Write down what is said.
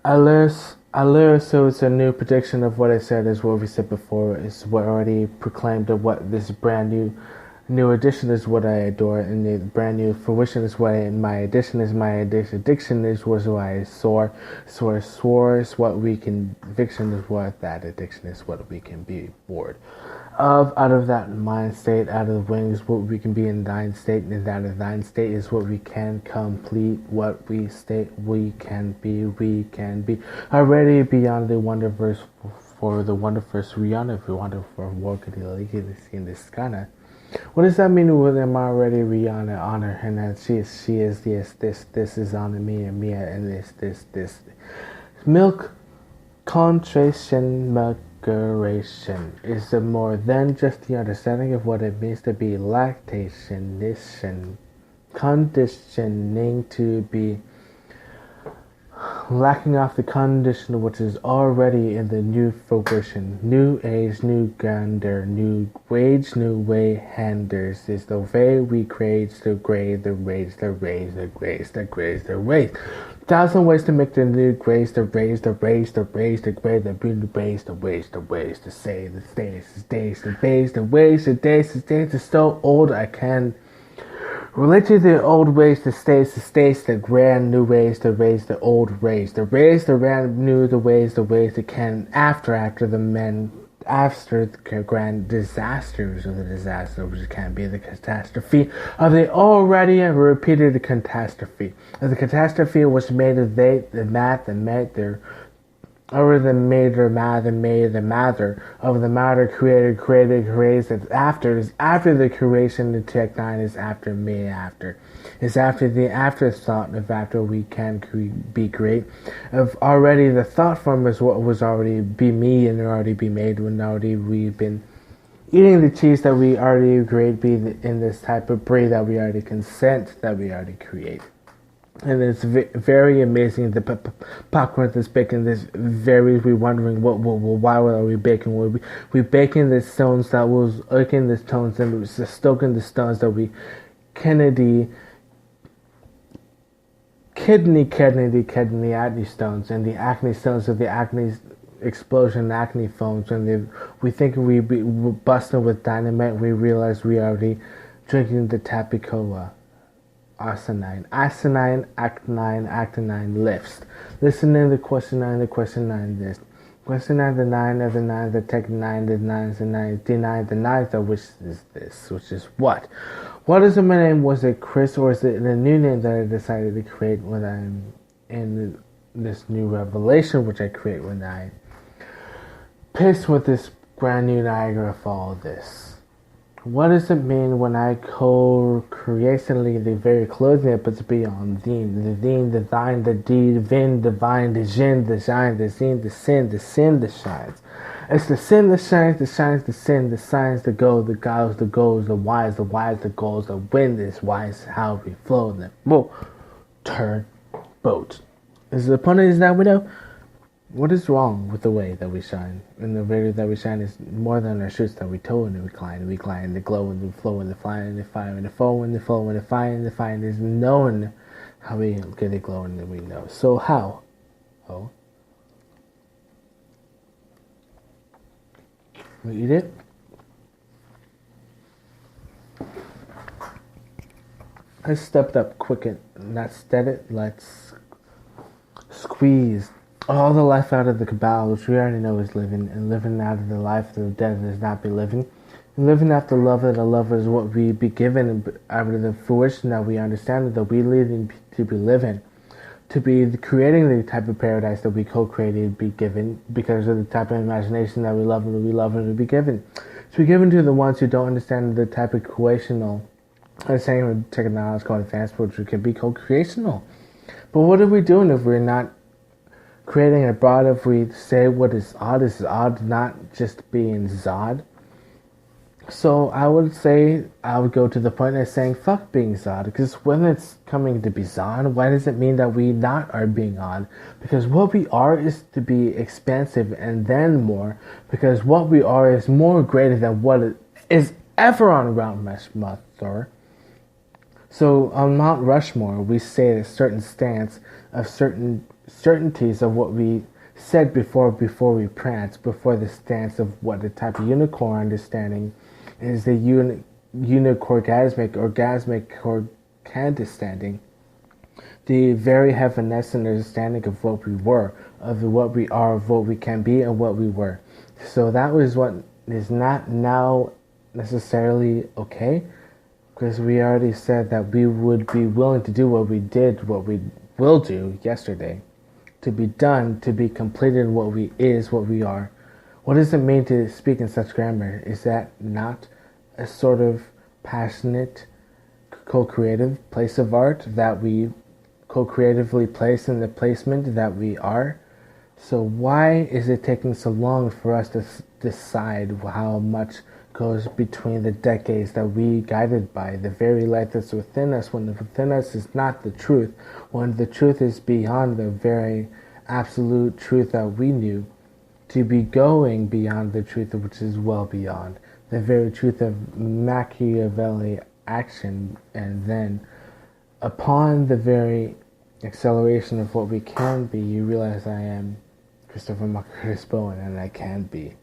So it's a new prediction of what I said is what we said before. It's what already proclaimed of what this brand new edition is what I adore, and the brand new fruition is what my addiction is. My addiction is what I soar. Soar is what we can. Fiction is what that addiction is. What we can be bored of. Out of that mind state, out of the wings, what we can be in thine state, and out of thine state is what we can complete. What we state we can be. We can be already beyond the wonderverse. For the wonderverse Rihanna, if we want for work in this kind of. What does that mean with them already Rihanna honor her and that she is this is on me and this milk concentration maturation is the more than just the understanding of what it means to be lactation conditioning to be lacking off the condition which is already in the new fruition. New age, new grandeur, new wage, new way handers is the way we create the grade, the rage, the raise, the grace, the grace, the raise. 1,000 ways to make the new grace, the raise, the raise, the raise, the grade, the beauty, the raise, the ways, the say, the stays, the days, the ways, the ways, the days, the days, the so old I can. Relate to the old ways, the states, the grand new ways, the raise, the old ways, the raise, the brand new, the ways that can after the men, after the grand disasters of the disaster, which can be the catastrophe of the already repeated catastrophe. Of the catastrophe was made of the math and made their over the matter, made the matter of the matter created, creates it after is after the creation. The tech nine is after me after. Is after the afterthought of after we can be great. Of already the thought form is what was already be me and already be made when already we've been eating the cheese that we already create be in this type of breed that we already consent that we already create. And it's very amazing. The popcorn is baking this very. We're wondering why are we baking? We baking the stones that was making the stones and was stoking the stones that we kidney acne stones and the acne stones of the acne explosion acne foams and we think we're busting with dynamite. We realize we already drinking the tapicola. Asinine, actinine lifts. Listening to question 9, this. Question 9, the 9 of the 9, the tech 9, the 9 is the 9, deny the 9th of which is this, which is what? What is my name? Was it Chris or is it the new name that I decided to create when I'm in this new revelation which I create when I pissed with this brand new Niagara Fall this? What does it mean when I co-creationally the very clothing that puts beyond the thine, the deed, vin, divine, the jin, the shine, the zine, the sin that shines. It's the sin that shines, the shines, the sin, the signs, the go, the gods, the goals, the wise, the goals, the wind is wise, how we flow, the mo turn boat. Is the pun is that we know? What is wrong with the way that we shine? And the way that we shine is more than our shoots that we tow and we climb, and the glow and the flow and the fly and the fire and the foe and the flow and the fire and the fire is known how we get it glowing and we know. So how? Oh. We eat it? I stepped up quick and not stead it. Let's squeeze all the life out of the cabal, which we already know is living, and living out of the life that the dead does not be living, and living out the love that the lover is what we be given, and out of the fruition that we understand that we leading to be living, to be creating the type of paradise that we co-created, be given, because of the type of imagination that we love and we be given. To be given to the ones who don't understand the type of creational, I'm saying with technological advancement, which can be co-creational. But what are we doing if we're not creating abroad? If we say what is odd not just being Zod. So I would say I would go to the point of saying fuck being Zod, because when it's coming to be Zod, why does it mean that we not are being odd? Because what we are is to be expansive and then more, because what we are is more greater than what is ever on Mount Rushmore. So on Mount Rushmore we say a certain stance of certain certainties of what we said before we prance, before the stance of what the type of unicorn understanding is the unicorgasmic, orgasmic understanding, the very evanescent understanding of what we were, of what we are, of what we can be, and what we were. So that was what is not now necessarily okay, because we already said that we would be willing to do what we did, what we will do yesterday, to be done, to be completed in what we is, what we are. What does it mean to speak in such grammar? Is that not a sort of passionate, co-creative place of art that we co-creatively place in the placement that we are? So why is it taking so long for us to decide how much goes between the decades that we guided by, the very light that's within us, when within us is not the truth, when the truth is beyond the very absolute truth that we knew, to be going beyond the truth which is well beyond, the very truth of Machiavelli action, and then upon the very acceleration of what we can be, you realize I am Christopher Marcus Bowen, and I can be.